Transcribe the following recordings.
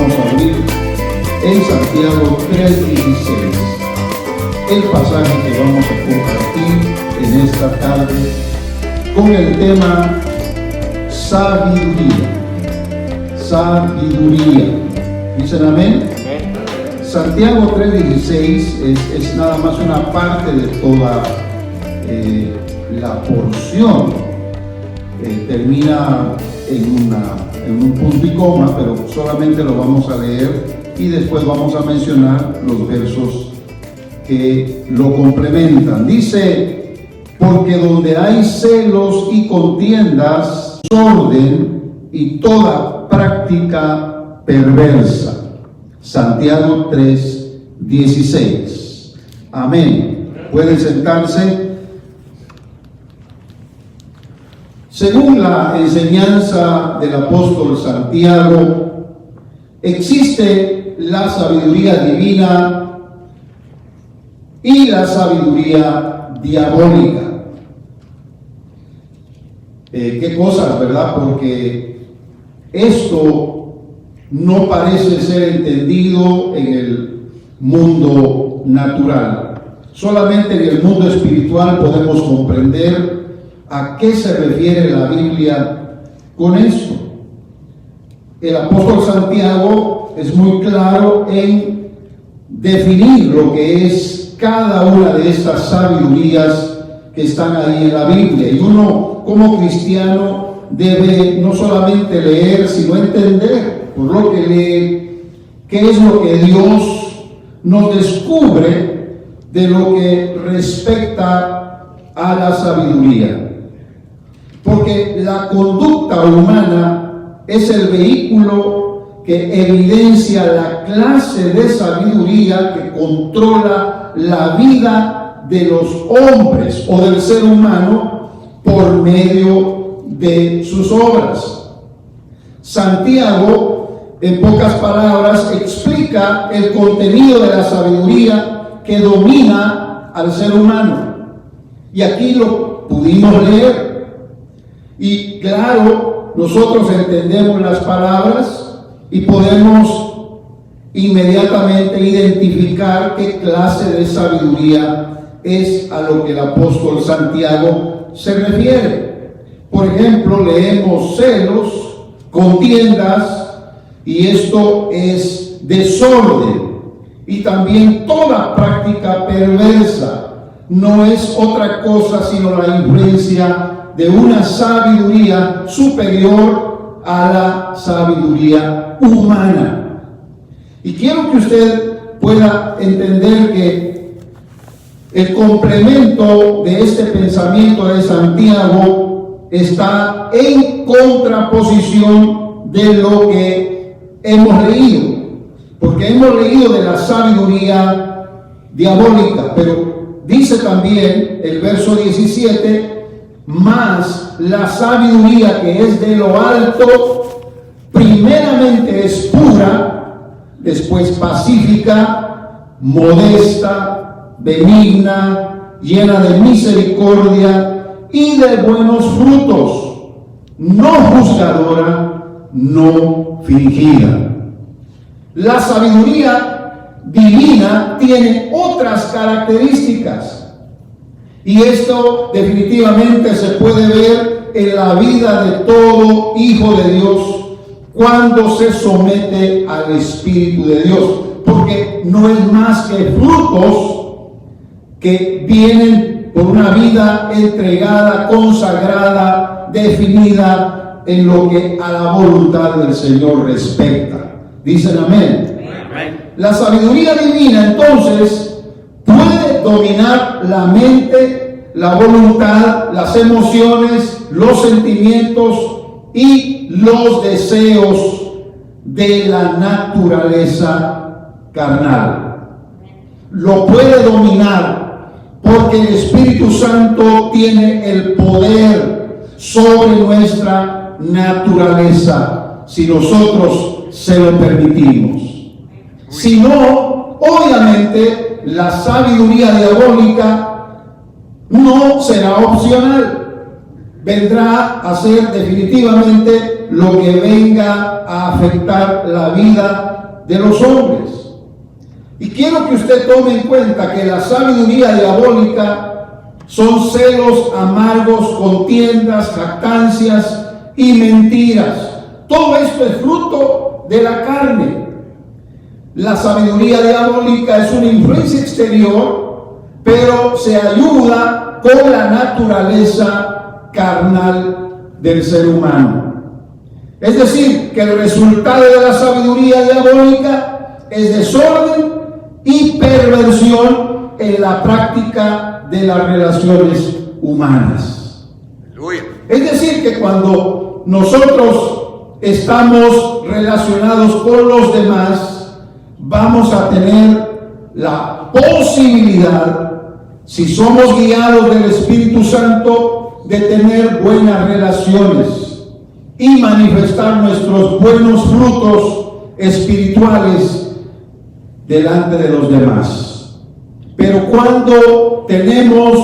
vamos a abrir en Santiago 3:16. El pasaje que vamos a compartir en esta tarde con el tema sabiduría. Sabiduría. ¿Dicen amén? Santiago 3:16 es nada más una parte de toda la porción. Termina en un punto y coma, pero solamente lo vamos a leer y después vamos a mencionar los versos que lo complementan. Dice: porque donde hay celos y contiendas, desorden y toda práctica perversa. Santiago 3:16. Amén. Pueden sentarse. Según la enseñanza del apóstol Santiago, existe la sabiduría divina y la sabiduría diabólica. Qué cosas, ¿verdad? Porque esto no parece ser entendido en el mundo natural. Solamente en el mundo espiritual podemos comprender a qué se refiere la Biblia con esto. El apóstol Santiago es muy claro en definir lo que es cada una de estas sabidurías que están ahí en la Biblia. Y uno, como cristiano, debe no solamente leer, sino entender por lo que lee qué es lo que Dios nos descubre de lo que respecta a la sabiduría. Porque la conducta humana es el vehículo que evidencia la clase de sabiduría que controla la vida de los hombres o del ser humano por medio de sus obras. Santiago, en pocas palabras, explica el contenido de la sabiduría que domina al ser humano. Y aquí lo pudimos leer. Y claro, nosotros entendemos las palabras y podemos inmediatamente identificar qué clase de sabiduría es a lo que el apóstol Santiago se refiere. Por ejemplo, leemos celos, contiendas, y esto es desorden, y también toda práctica perversa. No es otra cosa sino la influencia de una sabiduría superior a la sabiduría humana. Y quiero que usted pueda entender que el complemento de este pensamiento de Santiago está en contraposición de lo que hemos leído, porque hemos leído de la sabiduría diabólica, pero dice también el verso 17: mas la sabiduría que es de lo alto, primeramente es pura, después pacífica, modesta, benigna, llena de misericordia y de buenos frutos, no juzgadora, no fingida. La sabiduría divina tiene otras características. Y esto definitivamente se puede ver en la vida de todo hijo de Dios cuando se somete al Espíritu de Dios. Porque no es más que frutos que vienen por una vida entregada, consagrada, definida en lo que a la voluntad del Señor respecta. Dicen amén. La sabiduría divina entonces puede dominar la mente, la voluntad, las emociones, los sentimientos y los deseos de la naturaleza carnal. Lo puede dominar porque el Espíritu Santo tiene el poder sobre nuestra naturaleza si nosotros se lo permitimos. Si no, obviamente, la sabiduría diabólica no será opcional. Vendrá a ser definitivamente lo que venga a afectar la vida de los hombres. Y quiero que usted tome en cuenta que la sabiduría diabólica son celos amargos, contiendas, jactancias y mentiras. Todo esto es fruto de la carne. La sabiduría diabólica es una influencia exterior, pero se ayuda con la naturaleza carnal del ser humano. Es decir, que el resultado de la sabiduría diabólica es desorden y perversión en la práctica de las relaciones humanas. Aleluya. Es decir, que cuando nosotros estamos relacionados con los demás, vamos a tener la posibilidad, si somos guiados del Espíritu Santo, de tener buenas relaciones y manifestar nuestros buenos frutos espirituales delante de los demás. Pero cuando tenemos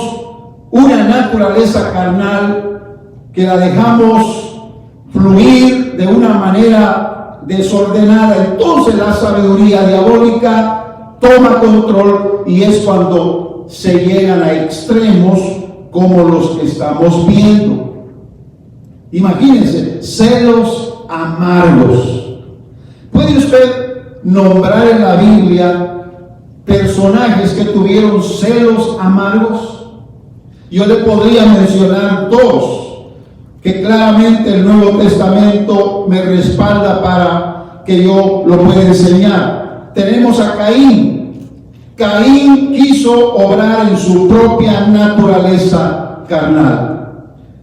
una naturaleza carnal que la dejamos fluir de una manera desordenada, entonces la sabiduría diabólica toma control, y es cuando se llegan a extremos como los que estamos viendo. Imagínense, celos amargos. ¿Puede usted nombrar en la Biblia personajes que tuvieron celos amargos? Yo le podría mencionar dos que claramente el Nuevo Testamento me respalda para que yo lo pueda enseñar. Tenemos a Caín. Caín quiso obrar en su propia naturaleza carnal.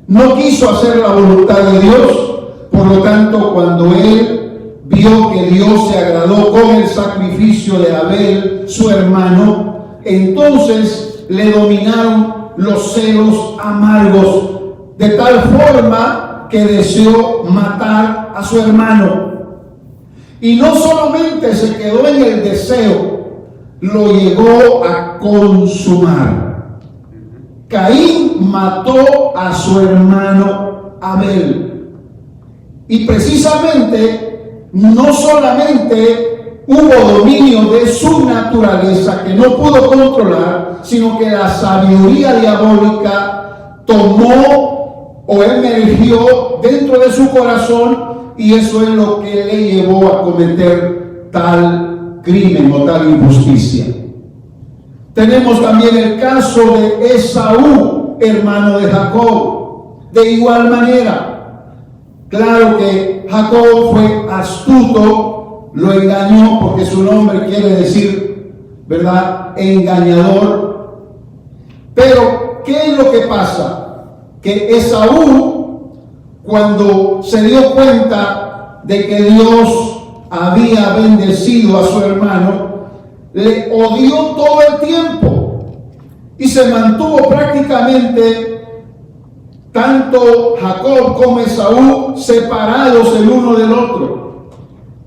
No quiso hacer la voluntad de Dios. Por lo tanto, cuando él vio que Dios se agradó con el sacrificio de Abel, su hermano, entonces le dominaron los celos amargos, de tal forma que deseó matar a su hermano. Y no solamente se quedó en el deseo, lo llegó a consumar. Caín mató a su hermano Abel. Y precisamente, no solamente hubo dominio de su naturaleza que no pudo controlar, sino que la sabiduría diabólica tomó o emergió dentro de su corazón, y eso es lo que le llevó a cometer tal crimen o tal injusticia. Tenemos también el caso de Esaú, hermano de Jacob. De igual manera, claro que Jacob fue astuto, lo engañó, porque su nombre quiere decir, ¿verdad?, engañador. Pero, ¿qué es lo que pasa? Que Esaú, cuando se dio cuenta de que Dios había bendecido a su hermano, le odió todo el tiempo y se mantuvo prácticamente tanto Jacob como Esaú separados el uno del otro.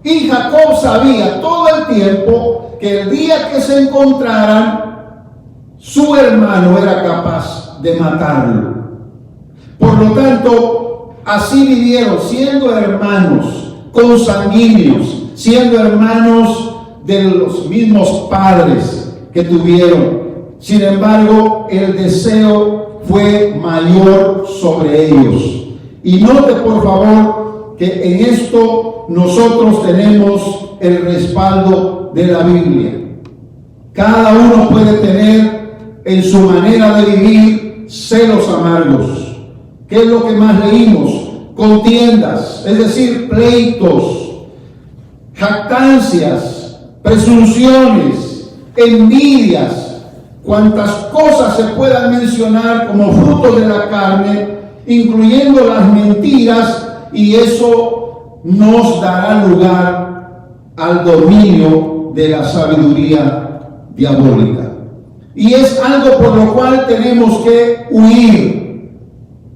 Y Jacob sabía todo el tiempo que el día que se encontraran, su hermano era capaz de matarlo. Por lo tanto, así vivieron, siendo hermanos consanguíneos, siendo hermanos de los mismos padres que tuvieron. Sin embargo, el deseo fue mayor sobre ellos. Y note, por favor, que en esto nosotros tenemos el respaldo de la Biblia. Cada uno puede tener en su manera de vivir celos amargos. ¿Qué es lo que más leímos? Contiendas, es decir, pleitos, jactancias, presunciones, envidias, cuantas cosas se puedan mencionar como fruto de la carne, incluyendo las mentiras, y eso nos dará lugar al dominio de la sabiduría diabólica. Y es algo por lo cual tenemos que huir,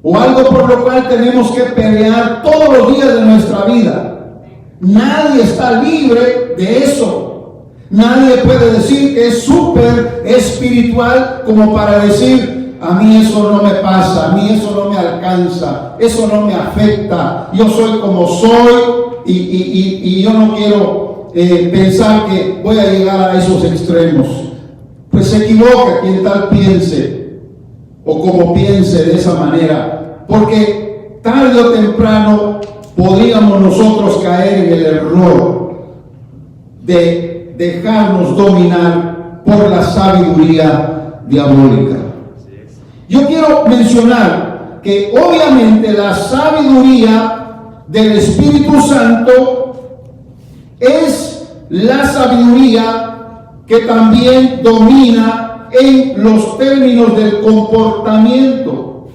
o algo por lo cual tenemos que pelear todos los días de nuestra vida. Nadie está libre de eso. Nadie puede decir que es súper espiritual como para decir: a mí eso no me pasa, a mí eso no me alcanza, eso no me afecta, yo soy como soy y yo no quiero pensar que voy a llegar a esos extremos. Pues se equivoca quien tal piense o como piense de esa manera, porque tarde o temprano podríamos nosotros caer en el error de dejarnos dominar por la sabiduría diabólica. Yo quiero mencionar que obviamente la sabiduría del Espíritu Santo es la sabiduría que también domina en los términos del comportamiento,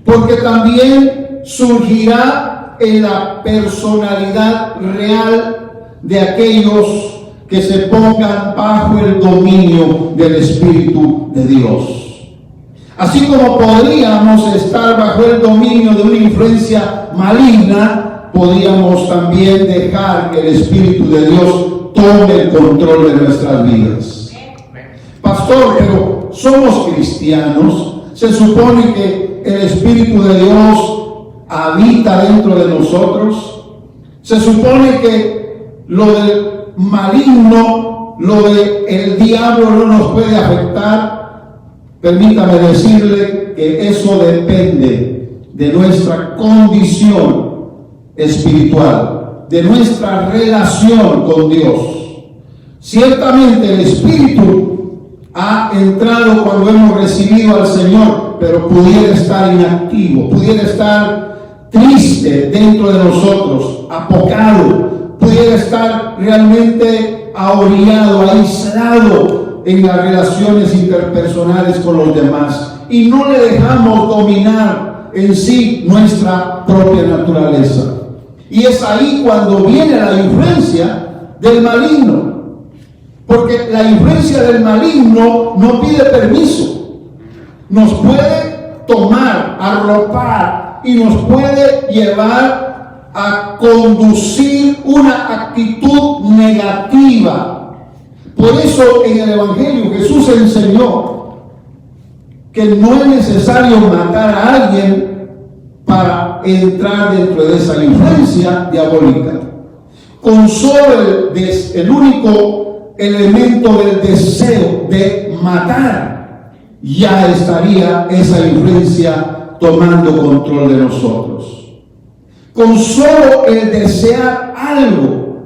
porque también surgirá en la personalidad real de aquellos que se pongan bajo el dominio del Espíritu de Dios. Así como podríamos estar bajo el dominio de una influencia maligna, podríamos también dejar que el Espíritu de Dios tome el control de nuestras vidas. Pastor, pero somos cristianos. Se supone que el Espíritu de Dios habita dentro de nosotros. Se supone que lo del maligno, lo del diablo no nos puede afectar. Permítame decirle que eso depende de nuestra condición espiritual, de nuestra relación con Dios. Ciertamente el Espíritu ha entrado cuando hemos recibido al Señor, pero pudiera estar inactivo, pudiera estar triste dentro de nosotros, apocado, pudiera estar realmente ahorillado, aislado en las relaciones interpersonales con los demás, y no le dejamos dominar en sí nuestra propia naturaleza. Y es ahí cuando viene la influencia del maligno, porque la influencia del maligno no pide permiso, nos puede tomar, arropar y nos puede llevar a conducir una actitud negativa. Por eso en el Evangelio Jesús enseñó que no es necesario matar a alguien para entrar dentro de esa influencia diabólica. Con solo el único elemento del deseo de matar, ya estaría esa influencia tomando control de nosotros. Con solo el desear algo,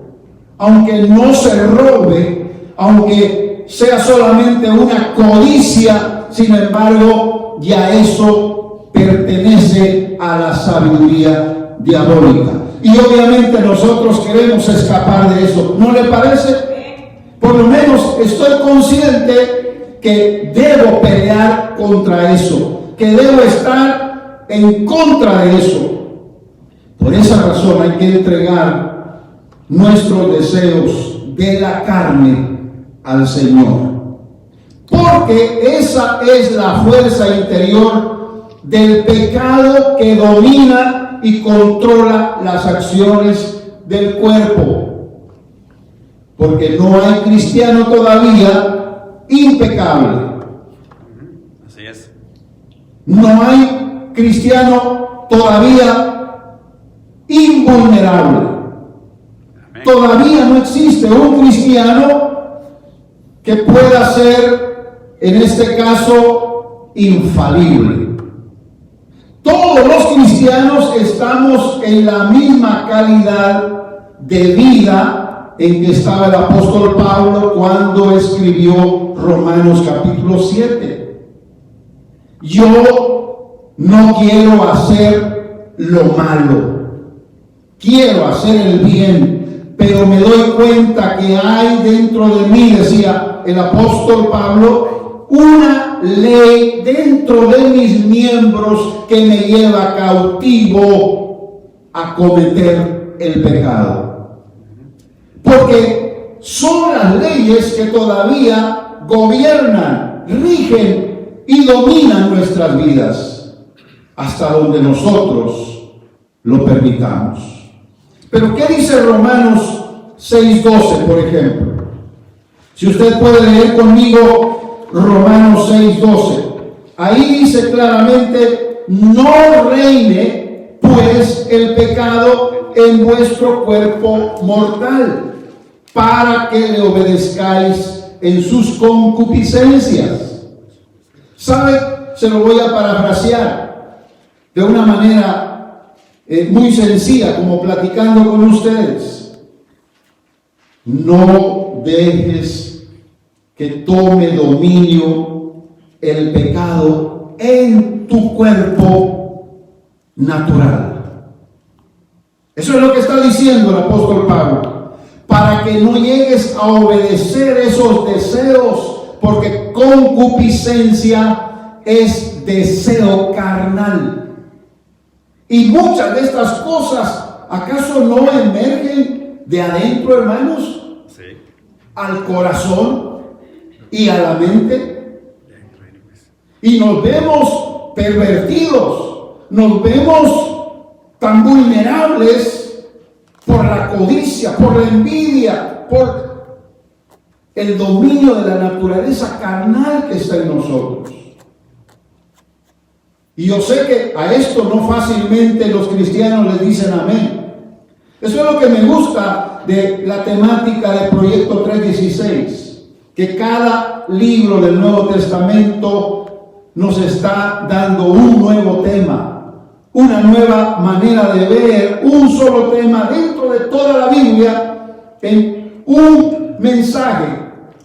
aunque no se robe, aunque sea solamente una codicia, sin embargo, ya eso pertenece a la sabiduría diabólica. Y obviamente nosotros queremos escapar de eso. ¿No le parece? Por lo menos estoy consciente que debo pelear contra eso, que debo estar en contra de eso. Por esa razón hay que entregar nuestros deseos de la carne al Señor, porque esa es la fuerza interior del pecado que domina y controla las acciones del cuerpo, porque no hay cristiano todavía impecable. Así es. No hay cristiano todavía invulnerable. Amén. Todavía no existe un cristiano que pueda ser, en este caso, infalible. Todos los cristianos estamos en la misma calidad de vida en que estaba el apóstol Pablo cuando escribió Romanos capítulo 7. Yo no quiero hacer lo malo, quiero hacer el bien, pero me doy cuenta que hay dentro de mí, decía el apóstol Pablo, una ley dentro de mis miembros que me lleva cautivo a cometer el pecado. Porque son las leyes que todavía gobiernan, rigen y dominan nuestras vidas, hasta donde nosotros lo permitamos. Pero ¿qué dice Romanos 6:12, por ejemplo? Si usted puede leer conmigo Romanos 6:12, ahí dice claramente: no reine pues el pecado en vuestro cuerpo mortal, para que le obedezcáis en sus concupiscencias. ¿Sabe? Se lo voy a parafrasear de una manera muy sencilla, como platicando con ustedes. No dejes que tome dominio el pecado en tu cuerpo natural. Eso es lo que está diciendo el apóstol Pablo. Para que no llegues a obedecer esos deseos, porque concupiscencia es deseo carnal. Y muchas de estas cosas, ¿acaso no emergen de adentro, hermanos? Sí. Al corazón y a la mente. Y nos vemos pervertidos, nos vemos tan vulnerables por la codicia, por la envidia, por el dominio de la naturaleza carnal que está en nosotros. Y yo sé que a esto no fácilmente los cristianos les dicen amén. Eso es lo que me gusta de la temática del Proyecto 316, que cada libro del Nuevo Testamento nos está dando un nuevo tema, una nueva manera de ver un solo tema dentro de toda la Biblia, en un mensaje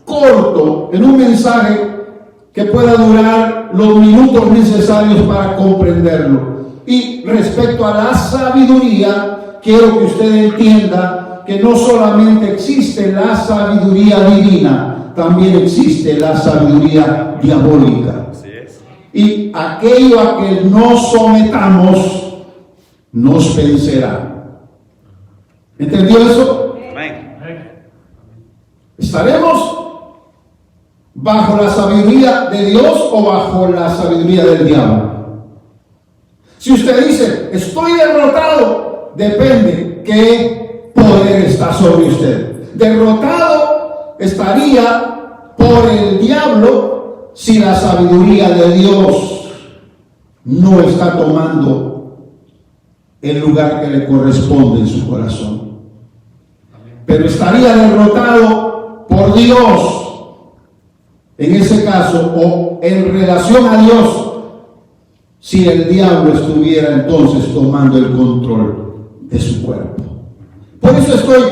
corto, en un mensaje que pueda durar los minutos necesarios para comprenderlo. Y respecto a la sabiduría, quiero que usted entienda que no solamente existe la sabiduría divina, también existe la sabiduría diabólica. Así es. Y aquello a que nos sometamos nos vencerá. ¿Entendió eso? Amén. ¿Estaremos bajo la sabiduría de Dios o bajo la sabiduría del diablo? Si usted dice, estoy derrotado, depende qué poder está sobre usted. Derrotado estaría por el diablo si la sabiduría de Dios no está tomando el lugar que le corresponde en su corazón. Pero estaría derrotado por Dios en ese caso, o en relación a Dios, si el diablo estuviera entonces tomando el control de su cuerpo. Por eso estoy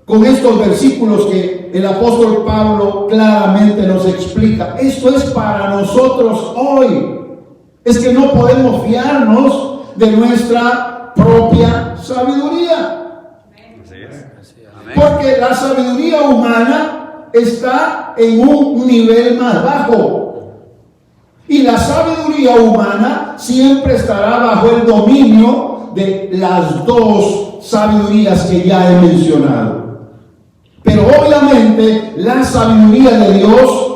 con estos versículos que el apóstol Pablo claramente nos explica. Esto es para nosotros hoy. Es que no podemos fiarnos de nuestra propia sabiduría. Así es. Amén. Porque la sabiduría humana está en un nivel más bajo. Y la sabiduría humana siempre estará bajo el dominio de las dos sabidurías que ya he mencionado. Pero obviamente la sabiduría de Dios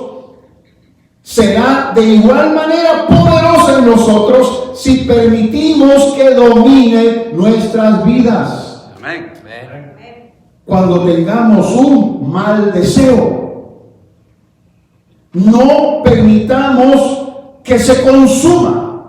será de igual manera poderosa en nosotros si permitimos que domine nuestras vidas. Amén. Cuando tengamos un mal deseo, no permitamos que se consuma.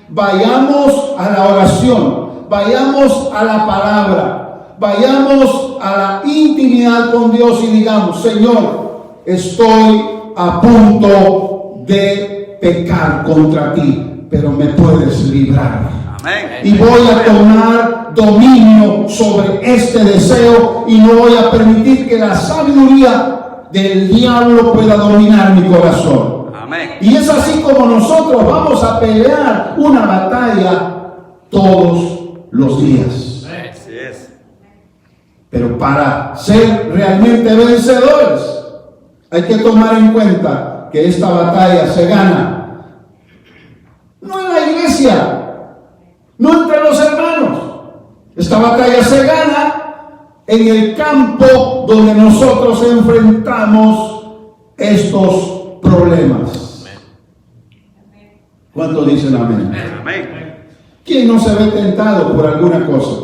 Vayamos a la oración, vayamos a la palabra, vayamos a la intimidad con Dios y digamos, Señor, estoy a punto de pecar contra ti, pero me puedes librar. Amén. Y voy a tomar dominio sobre este deseo y no voy a permitir que la sabiduría del diablo pueda dominar mi corazón. Amén. Y es así como nosotros vamos a pelear una batalla todos los días. Así es. Pero para ser realmente vencedores, hay que tomar en cuenta que esta batalla se gana no en la iglesia, no entre los hermanos. Esta batalla se gana en el campo donde nosotros enfrentamos estos problemas. ¿Cuántos dicen amén? Amén. ¿Quién no se ve tentado por alguna cosa?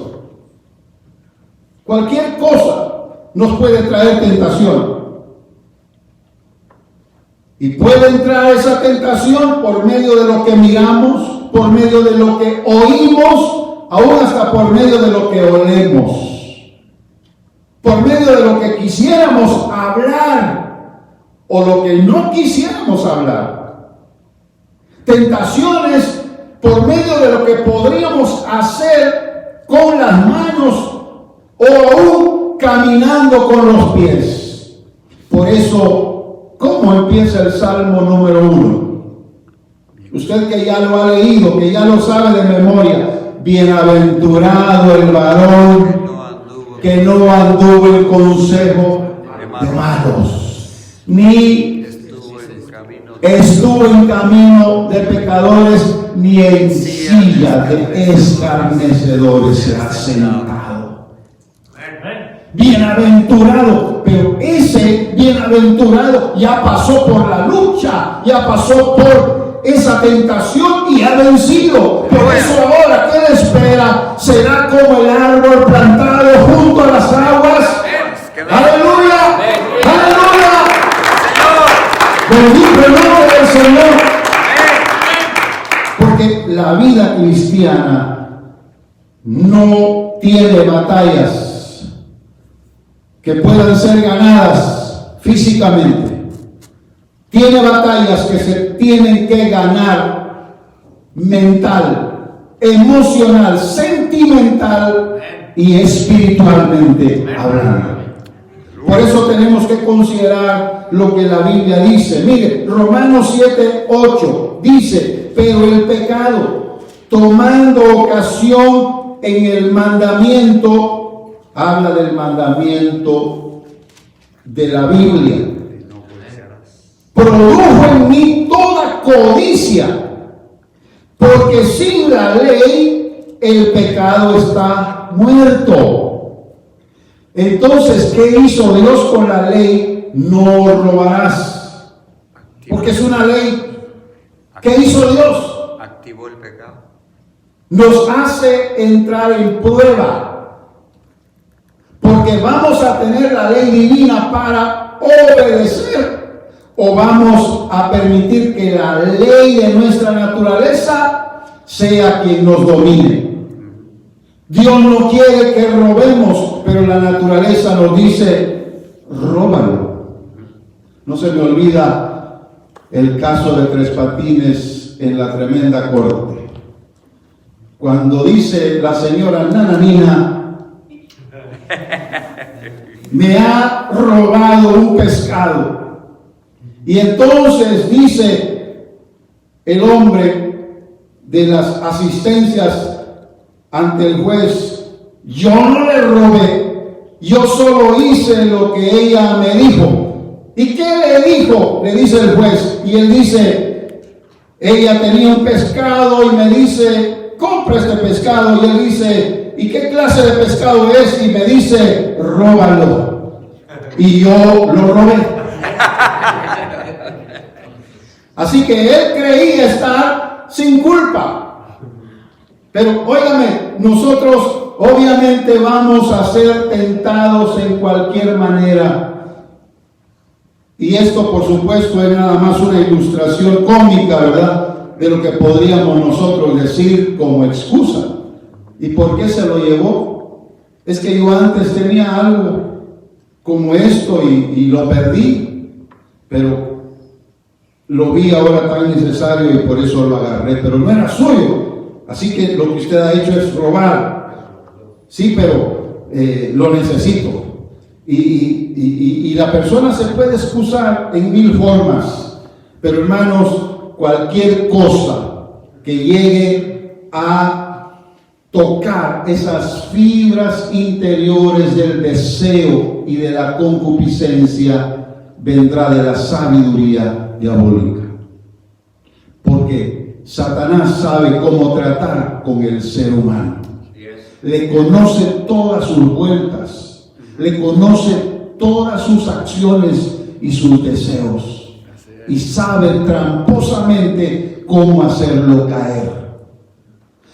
Cualquier cosa nos puede traer tentación. Y puede entrar esa tentación por medio de lo que miramos, por medio de lo que oímos, aún hasta por medio de lo que olemos. por medio de lo que quisiéramos hablar o lo que no quisiéramos hablar. Tentaciones por medio de lo que podríamos hacer con las manos o aún caminando con los pies. Por eso, ¿cómo empieza el Salmo número 1? Usted que ya lo ha leído, que ya lo sabe de memoria. Bienaventurado el varón que no anduvo en consejo de malos, ni estuvo en camino de pecadores, ni en silla de escarnecedores se ha sentado. Bienaventurado, pero ese bienaventurado ya pasó por la lucha, ya pasó por esa tentación y ha vencido. Por eso ahora, ¿qué le espera? Será como el árbol plantado junto a las aguas. ¡Aleluya! ¡Aleluya! Bendito el nombre del Señor. Porque la vida cristiana no tiene batallas que puedan ser ganadas físicamente. Tiene batallas que se tienen que ganar mental, emocional, sentimental y espiritualmente hablando. Por eso tenemos que considerar lo que la Biblia dice. Mire, Romanos 7:8 dice: pero el pecado, tomando ocasión en el mandamiento, habla del mandamiento de la Biblia, produjo en mí toda codicia, porque sin la ley el pecado está muerto. Entonces, ¿qué hizo Dios con la ley? No robarás. Porque es una ley. ¿Qué hizo Dios? Activó el pecado. Nos hace entrar en prueba. Porque vamos a tener la ley divina para obedecer. ¿O vamos a permitir que la ley de nuestra naturaleza sea quien nos domine? Dios no quiere que robemos, pero la naturaleza nos dice: róbalo. No se me olvida el caso de Tres Patines en la tremenda corte. Cuando dice la señora Nananina: me ha robado un pescado. Y entonces dice el hombre de las asistencias ante el juez: yo no le robé, yo solo hice lo que ella me dijo. ¿Y qué le dijo? Le dice el juez. Y él dice: ella tenía un pescado y me dice: compra este pescado. Y él dice: ¿y qué clase de pescado es? Y me dice: róbalo. Y yo lo robé. Así que él creía estar sin culpa. Pero óigame, nosotros obviamente vamos a ser tentados en cualquier manera. Y esto, por supuesto, es nada más una ilustración cómica, ¿verdad?, de lo que podríamos nosotros decir como excusa. ¿Y por qué se lo llevó? Es que yo antes tenía algo como esto y lo perdí, pero lo vi ahora tan necesario y por eso lo agarré, pero no era suyo. Así que lo que usted ha hecho es robar. Sí, pero lo necesito. Y la persona se puede excusar en mil formas, pero hermanos, cualquier cosa que llegue a tocar esas fibras interiores del deseo y de la concupiscencia vendrá de la sabiduría diabólica. Porque Satanás sabe cómo tratar con el ser humano. Le conoce todas sus vueltas, le conoce todas sus acciones y sus deseos, y sabe tramposamente cómo hacerlo caer.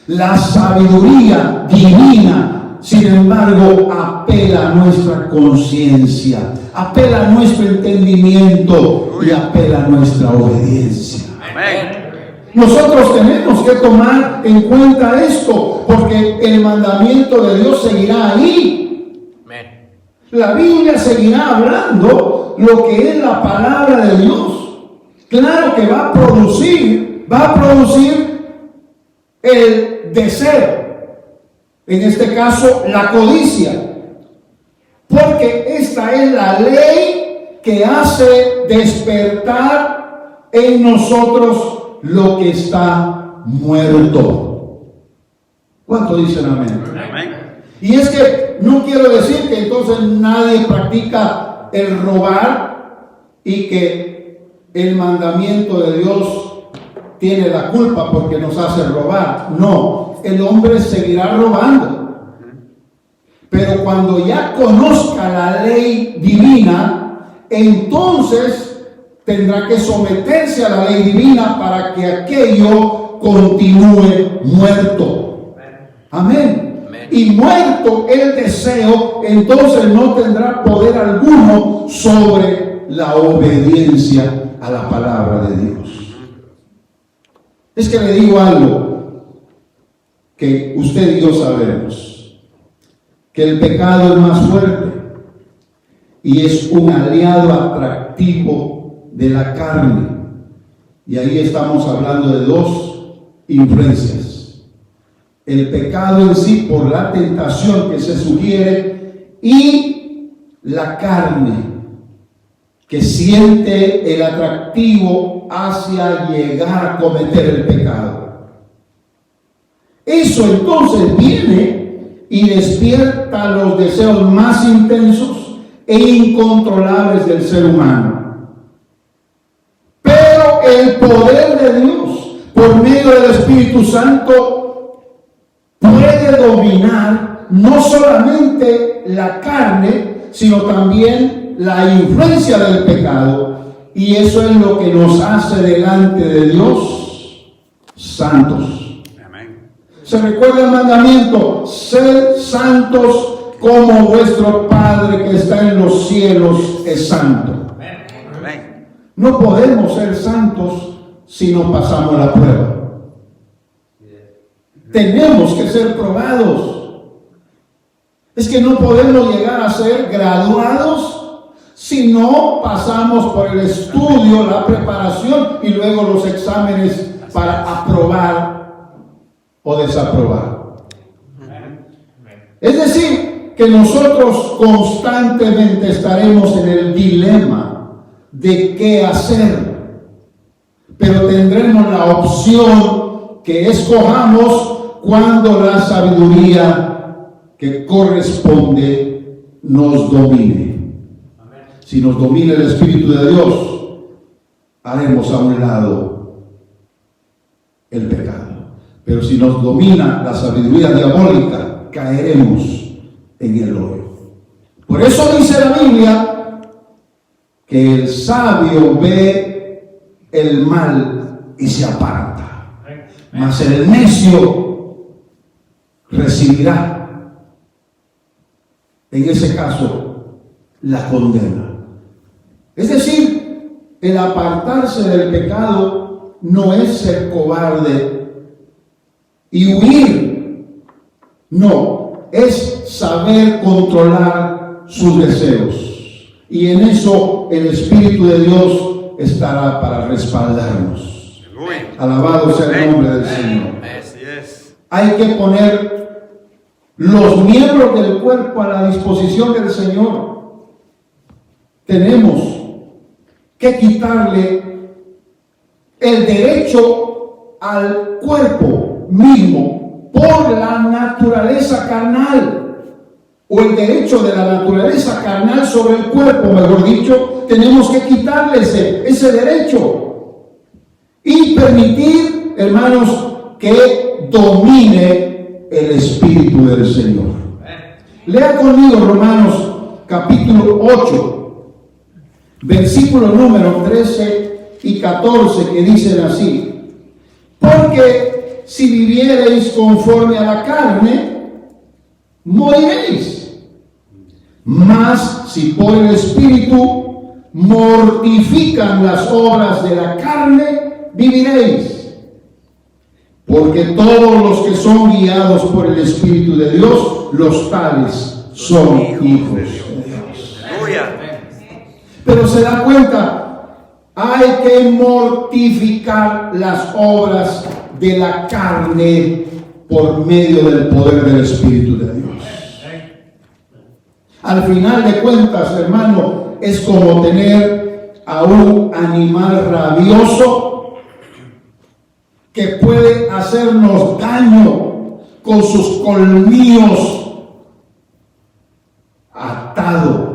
La sabiduría divina, sin embargo, apela a nuestra conciencia, apela a nuestro entendimiento y apela a nuestra obediencia. Amén. Nosotros tenemos que tomar en cuenta esto, porque el mandamiento de Dios seguirá ahí. La Biblia seguirá hablando lo que es la palabra de Dios. Claro que va a producir el deseo. En este caso, la codicia. Porque esta es la ley que hace despertar en nosotros lo que está muerto. ¿Cuánto dicen amén? Amén. Y es que no quiero decir que entonces nadie practica el robar y que el mandamiento de Dios tiene la culpa porque nos hace robar. No, el hombre seguirá robando. Pero cuando ya conozca la ley divina, entonces tendrá que someterse a la ley divina para que aquello continúe muerto. Amén. Y muerto el deseo, entonces no tendrá poder alguno sobre la obediencia a la palabra de Dios. Es que le digo algo que usted y yo sabemos. Que el pecado es más fuerte y es un aliado atractivo de la carne. Y ahí estamos hablando de dos influencias. El pecado en sí por la tentación que se sugiere y la carne que siente el atractivo hacia llegar a cometer el pecado. Eso entonces viene y despierta los deseos más intensos e incontrolables del ser humano. Pero el poder de Dios, por medio del Espíritu Santo, puede dominar no solamente la carne, sino también la influencia del pecado. Y eso es lo que nos hace delante de Dios santos. Se recuerda el mandamiento: sed santos como vuestro Padre que está en los cielos es santo. No podemos ser santos si no pasamos la prueba. Tenemos que ser probados. Es que no podemos llegar a ser graduados si no pasamos por el estudio, la preparación y luego los exámenes para aprobar o desaprobar. Es decir, que nosotros constantemente estaremos en el dilema de qué hacer, pero tendremos la opción que escojamos cuando la sabiduría que corresponde nos domine. Si nos domina el Espíritu de Dios, haremos a un lado el pecado. Pero si nos domina la sabiduría diabólica, caeremos en el hoyo. Por eso dice la Biblia que el sabio ve el mal y se aparta, mas el necio recibirá, en ese caso, la condena. Es decir, el apartarse del pecado no es ser cobarde y huir, no, es saber controlar sus deseos. Y en eso el Espíritu de Dios estará para respaldarnos. Alabado sea el nombre del Señor. Hay que poner los miembros del cuerpo a la disposición del Señor. Tenemos que quitarle el derecho al cuerpo mismo por la naturaleza carnal, o el derecho de la naturaleza carnal sobre el cuerpo, mejor dicho. Tenemos que quitarle ese derecho y permitir, hermanos, que domine el Espíritu del Señor. Lea conmigo Romanos capítulo 8, versículos número 13 y 14, que dicen así: porque si viviereis conforme a la carne, moriréis. Mas si por el Espíritu mortifican las obras de la carne, viviréis. Porque todos los que son guiados por el Espíritu de Dios, los tales son hijos de Dios. pero se da cuenta, hay que mortificar las obras de la carne por medio del poder del Espíritu de Dios. Al final de cuentas, hermano, es como tener a un animal rabioso que puede hacernos daño con sus colmillos, atado,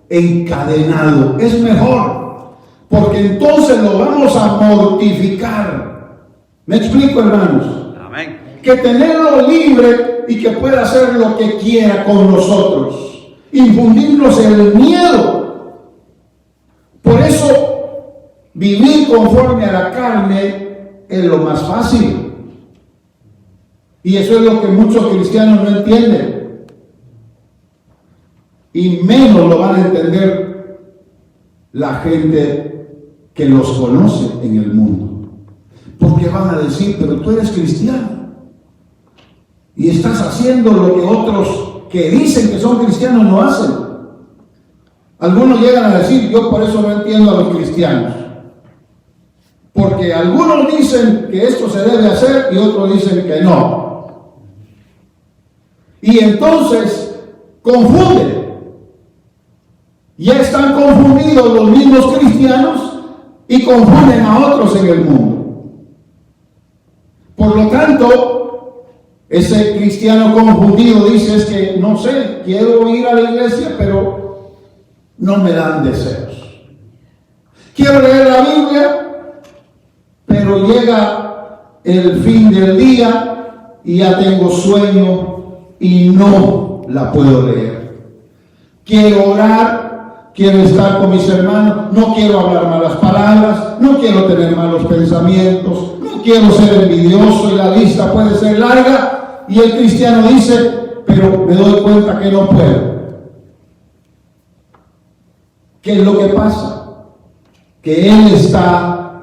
encadenado. Es mejor, porque entonces lo vamos a mortificar. ¿Me explico, hermanos? Amén. Que tenerlo libre y que pueda hacer lo que quiera con nosotros. Infundirnos el miedo. Por eso, vivir conforme a la carne es lo más fácil. Y eso es lo que muchos cristianos no entienden. Y menos lo van a entender la gente que los conoce en el mundo. Porque van a decir, pero tú eres cristiano y estás haciendo lo que otros que dicen que son cristianos no hacen. Algunos llegan a decir, yo por eso no entiendo a los cristianos. Porque algunos dicen que esto se debe hacer y otros dicen que no. Y entonces confunden. Ya están confundidos los mismos cristianos y confunden a otros en el mundo. Por lo tanto, ese cristiano confundido dice, es que no sé, quiero ir a la iglesia, pero no me dan deseos. Quiero leer la Biblia, pero llega el fin del día y ya tengo sueño y no la puedo leer. Quiero orar, quiero estar con mis hermanos, no quiero hablar malas palabras, no quiero tener malos pensamientos, no quiero ser envidioso y la lista puede ser larga. Y el cristiano dice, pero me doy cuenta que no puedo. ¿Qué es lo que pasa? Que él está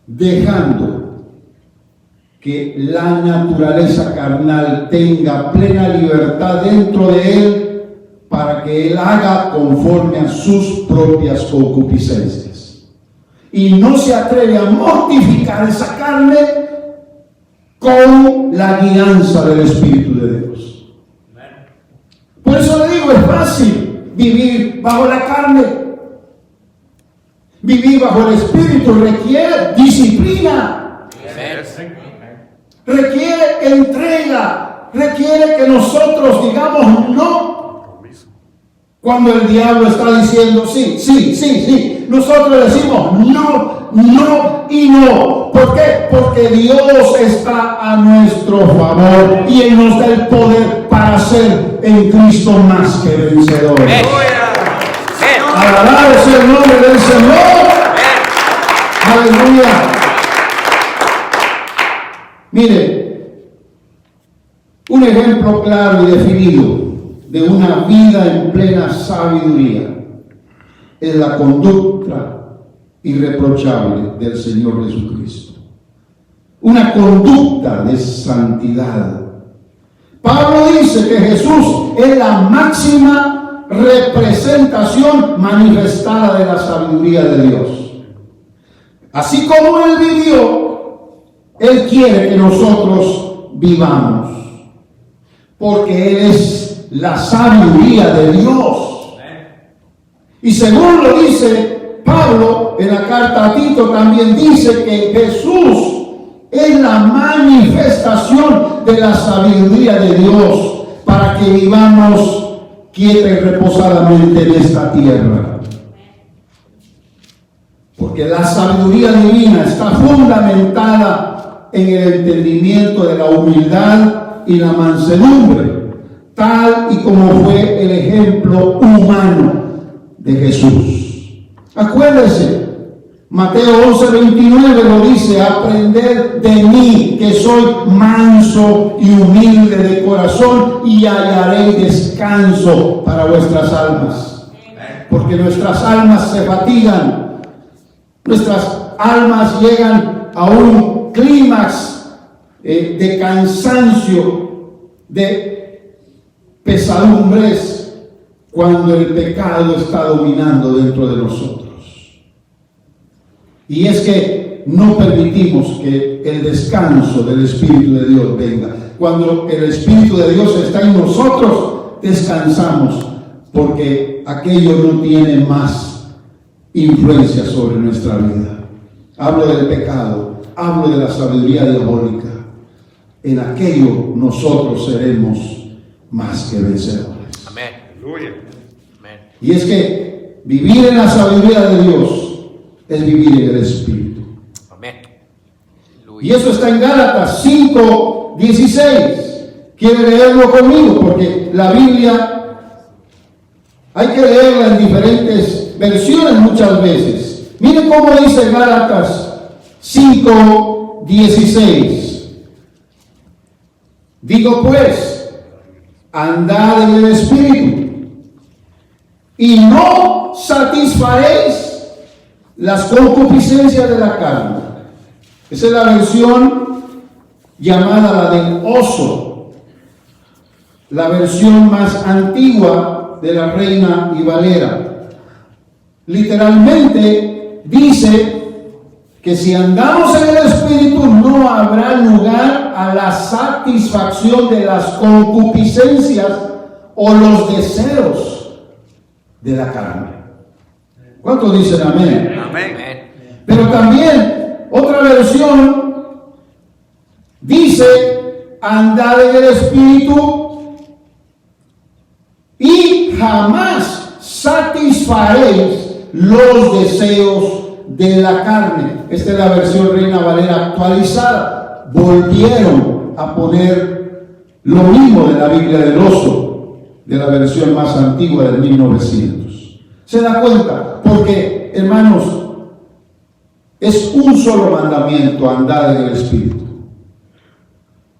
dejando que la naturaleza carnal tenga plena libertad dentro de él para que él haga conforme a sus propias concupiscencias. Y no se atreve a mortificar esa carne con la guianza del Espíritu de Dios. Por eso le digo, es fácil vivir bajo la carne. Vivir bajo el Espíritu requiere disciplina, requiere entrega, requiere que nosotros digamos no. Cuando el diablo está diciendo sí, sí, sí, sí, nosotros decimos no, no y no. ¿Por qué? Porque Dios está a nuestro favor y Él nos da el poder para ser en Cristo más que vencedores. Alabado sea el nombre del Señor. Aleluya. Mire, un ejemplo claro y definido de una vida en plena sabiduría es la conducta irreprochable del Señor Jesucristo. Una conducta de santidad. Pablo dice que Jesús es la máxima representación manifestada de la sabiduría de Dios. Así como Él vivió, Él quiere que nosotros vivamos. Porque Él es la sabiduría de Dios. Y según lo dice Pablo en la carta a Tito, también dice que Jesús es la manifestación de la sabiduría de Dios para que vivamos quieta y reposadamente en esta tierra. Porque la sabiduría divina está fundamentada en el entendimiento de la humildad y la mansedumbre, tal y como fue el ejemplo humano de Jesús. Acuérdese, Mateo 11:29 lo dice: aprended de mí, que soy manso y humilde de corazón, y hallaréis descanso para vuestras almas. Porque nuestras almas se fatigan, nuestras almas llegan a un clímax de cansancio, de pesadumbres, cuando el pecado está dominando dentro de nosotros. Y es que no permitimos que el descanso del Espíritu de Dios venga. Cuando el Espíritu de Dios está en nosotros, descansamos, porque aquello no tiene más influencia sobre nuestra vida. Hablo del pecado, hablo de la sabiduría diabólica. En aquello nosotros seremos más que vencedores. Amén. Aleluya. Amén. Y es que vivir en la sabiduría de Dios es vivir en el Espíritu. Amén. Y eso está en Gálatas 5:16. ¿Quiere leerlo conmigo? Porque la Biblia hay que leerla en diferentes versiones muchas veces. Miren cómo dice Gálatas 5:16. Digo pues, andad en el Espíritu y no satisfaréis las concupiscencias de la carne. Esa es la versión llamada la del oso, la versión más antigua de la Reina y Valera. Literalmente dice que si andamos en el Espíritu no habrá lugar a la satisfacción de las concupiscencias o los deseos de la carne. ¿Cuántos dicen amén? Amén. Pero también otra versión dice: andad en el Espíritu y jamás satisfaréis los deseos de la carne. Esta es la versión Reina Valera actualizada. Volvieron a poner lo mismo de la Biblia del oso, de la versión más antigua del 1900. ¿Se da cuenta? Porque, hermanos, es un solo mandamiento: andar en el Espíritu.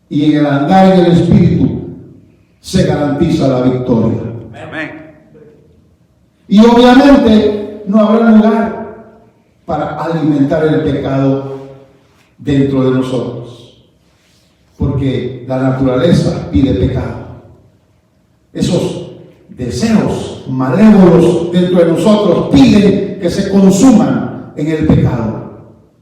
Y en el andar en el Espíritu se garantiza la victoria. Amén. Y obviamente no habrá lugar para alimentar el pecado dentro de nosotros, porque la naturaleza pide pecado. Esos deseos malévolos dentro de nosotros piden que se consuman en el pecado,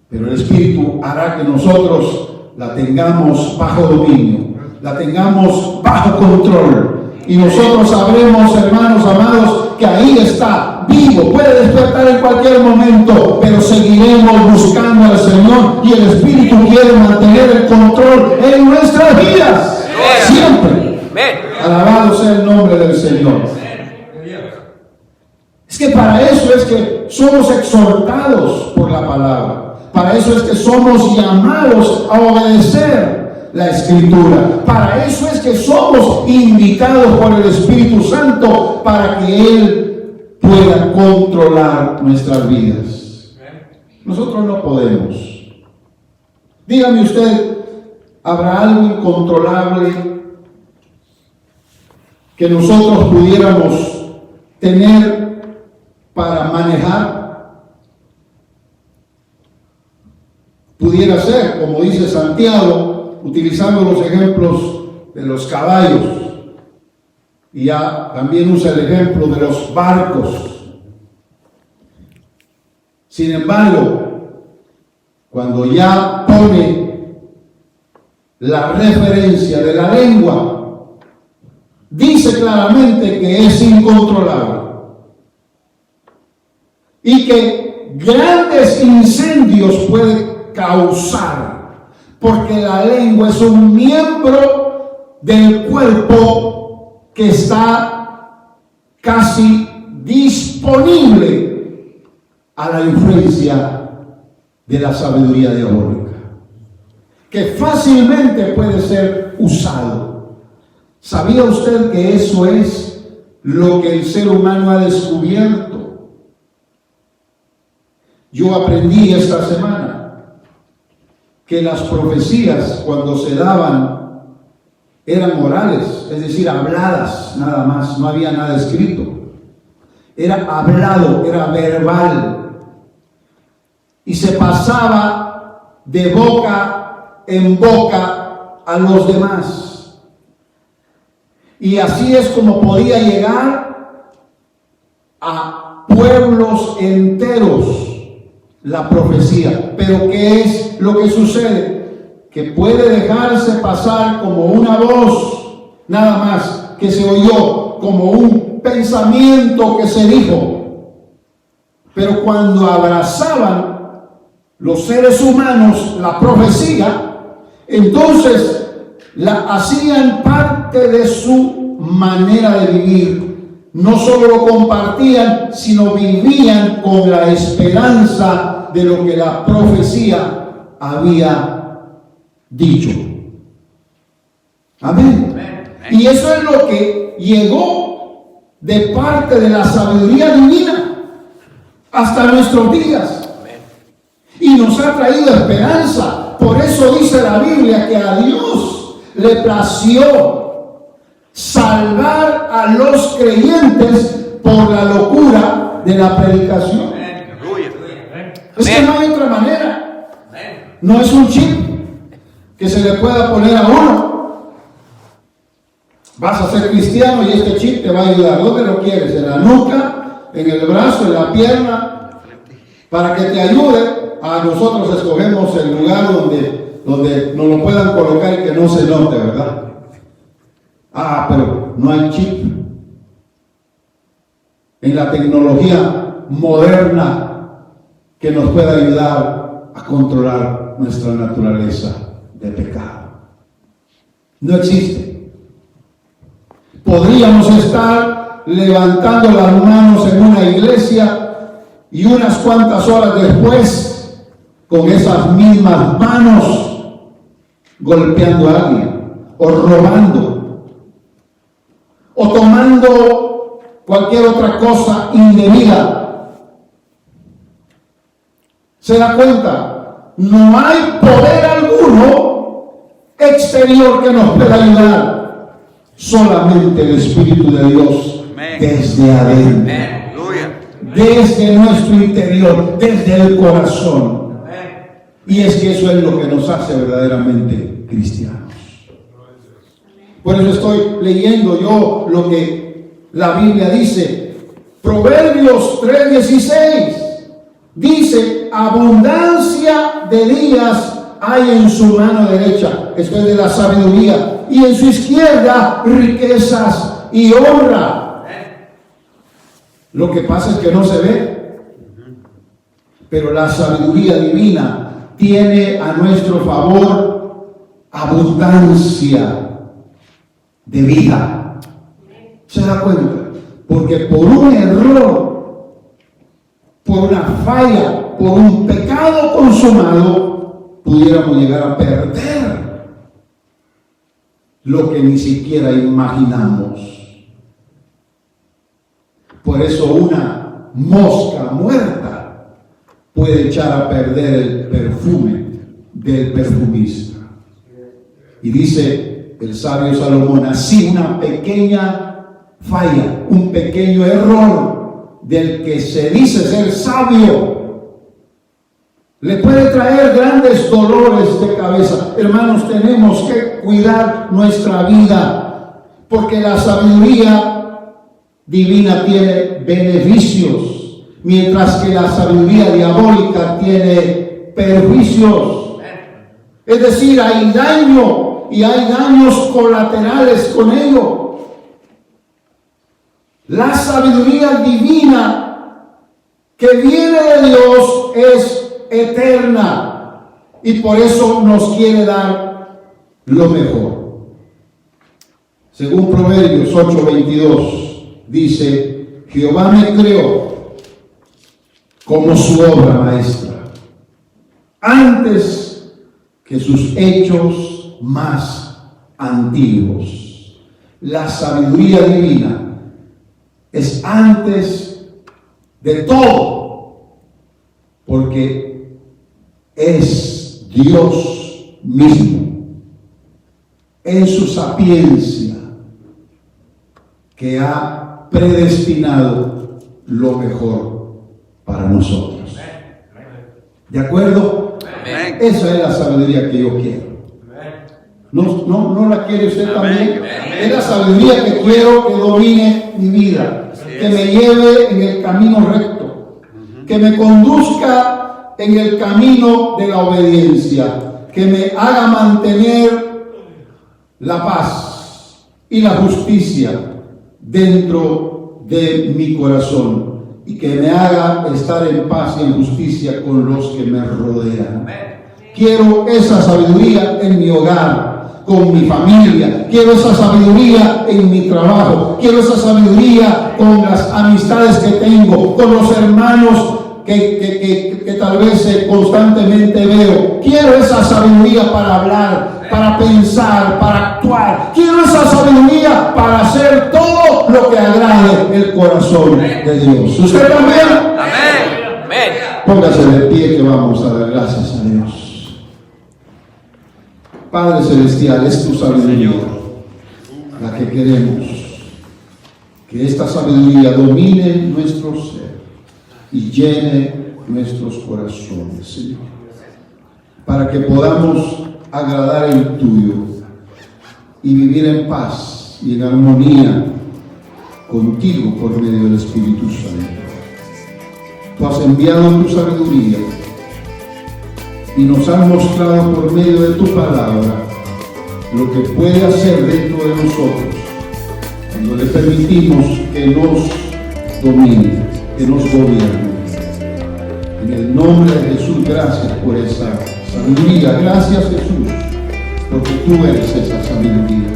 pero el Espíritu hará que nosotros la tengamos bajo dominio, la tengamos bajo control, y nosotros sabremos, hermanos amados, que ahí está, vivo, puede despertar en cualquier momento, pero seguiremos buscando al Señor, y el Espíritu quiere mantener el control en nuestras vidas, siempre. Alabado sea el nombre del Señor. Es que para eso es que somos exhortados por la palabra, para eso es que somos llamados a obedecer la Escritura, para eso es que somos invitados por el Espíritu Santo, para que Él pueda controlar nuestras vidas. Nosotros no podemos. Dígame usted, ¿habrá algo incontrolable que nosotros pudiéramos tener para manejar? Pudiera ser, como dice Santiago, utilizando los ejemplos de los caballos, y ya también usa el ejemplo de los barcos. Sin embargo, cuando ya pone la referencia de la lengua, dice claramente que es incontrolable y que grandes incendios puede causar, porque la lengua es un miembro del cuerpo que está casi disponible a la influencia de la sabiduría diabólica, que fácilmente puede ser usado. ¿Sabía usted que eso es lo que el ser humano ha descubierto? Yo aprendí esta semana que las profecías, cuando se daban, eran orales, es decir, habladas nada más, no había nada escrito. Era hablado, era verbal, y se pasaba de boca en boca a los demás. Y así es como podía llegar a pueblos enteros la profecía. Pero ¿qué es lo que sucede? Que puede dejarse pasar como una voz, nada más, que se oyó, como un pensamiento que se dijo. Pero cuando abrazaban los seres humanos la profecía, entonces la hacían parte de su manera de vivir. No solo lo compartían, sino vivían con la esperanza de lo que la profecía había dicho. Amén. Y eso es lo que llegó de parte de la sabiduría divina hasta nuestros días. Y nos ha traído esperanza. Por eso dice la Biblia que a Dios le plació salvar a los creyentes por la locura de la predicación. Es que no hay otra manera. No es un chip que se le pueda poner a uno. Vas a ser cristiano y este chip te va a ayudar. ¿Dónde lo quieres? ¿En la nuca? ¿En el brazo? ¿En la pierna? Para que te ayude. A nosotros escogemos el lugar donde nos lo puedan colocar y que no se note, ¿verdad? Pero no hay chip. En la tecnología moderna que nos pueda ayudar a controlar nuestra naturaleza de pecado. No existe. Podríamos estar levantando las manos en una iglesia y unas cuantas horas después, con esas mismas manos, golpeando a alguien, o robando, o tomando cualquier otra cosa indebida. ¿Se da cuenta? No hay poder alguno exterior que nos pueda ayudar. Solamente el Espíritu de Dios. Amén. Desde adentro. Amén. Desde nuestro interior, desde el corazón. Y es que eso es lo que nos hace verdaderamente cristianos. Por eso estoy leyendo yo lo que la Biblia dice. Proverbios 3:16 dice: abundancia de días hay en su mano derecha, esto es de la sabiduría, y en su izquierda riquezas y honra. Lo que pasa es que no se ve, pero la sabiduría divina tiene a nuestro favor abundancia de vida. ¿Se da cuenta? Porque por un error, por una falla, por un pecado consumado, pudiéramos llegar a perder lo que ni siquiera imaginamos. Por eso una mosca muerta puede echar a perder el perfume del perfumista. Y dice el sabio Salomón, así una pequeña falla, un pequeño error del que se dice ser sabio, le puede traer grandes dolores de cabeza. Hermanos, tenemos que cuidar nuestra vida, porque la sabiduría divina tiene beneficios, mientras que la sabiduría diabólica tiene perjuicios. Es decir, hay daño y hay daños colaterales con ello. La sabiduría divina que viene de Dios es eterna y por eso nos quiere dar lo mejor. Según Proverbios 8:22 dice: Jehová me creó como su obra maestra, antes que sus hechos más antiguos. La sabiduría divina es antes de todo, porque es Dios mismo, en su sapiencia, que ha predestinado lo mejor para nosotros. ¿De acuerdo? Amén. Esa es la sabiduría que yo quiero. ¿No la quiere usted también? Amén. Es la sabiduría que quiero que domine mi vida. Sí. que me lleve en el camino recto, que me conduzca en el camino de la obediencia, que me haga mantener la paz y la justicia dentro de mi corazón y que me haga estar en paz y en justicia con los que me rodean. Quiero esa sabiduría en mi hogar, con mi familia. Quiero esa sabiduría en mi trabajo. Quiero esa sabiduría con las amistades que tengo, con los hermanos que tal vez constantemente veo. Quiero esa sabiduría para hablar, para pensar, para actuar. Quiero esa sabiduría para hacer todo lo que agrade el corazón de Dios. ¿Usted también? Amén. Amén. Póngase de pie que vamos a dar gracias a Dios. Padre Celestial, es tu sabiduría la que queremos. Que esta sabiduría domine nuestro ser y llene nuestros corazones, Señor, para que podamos agradar el tuyo y vivir en paz y en armonía contigo por medio del Espíritu Santo. Tú has enviado tu sabiduría y nos has mostrado por medio de tu palabra lo que puede hacer dentro de nosotros cuando le permitimos que nos domine, que nos gobierne. En el nombre de Jesús, gracias por esa sabiduría. Gracias, Jesús, porque tú eres esa sabiduría.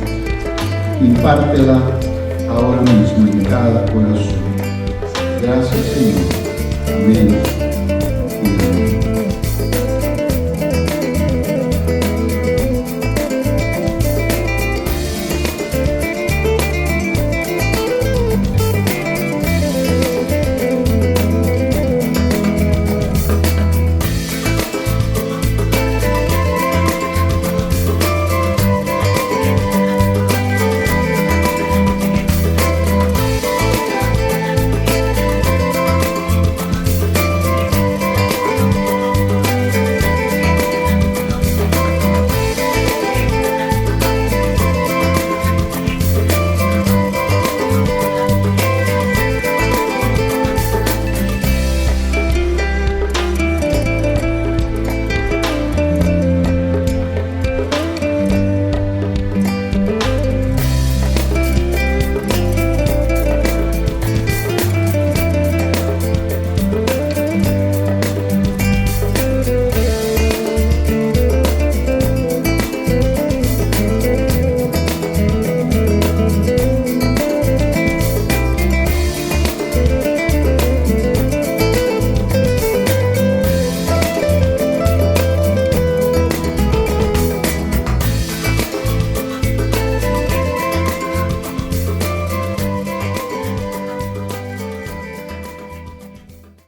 Impártela ahora mismo en cada corazón. Gracias, Señor. Amén.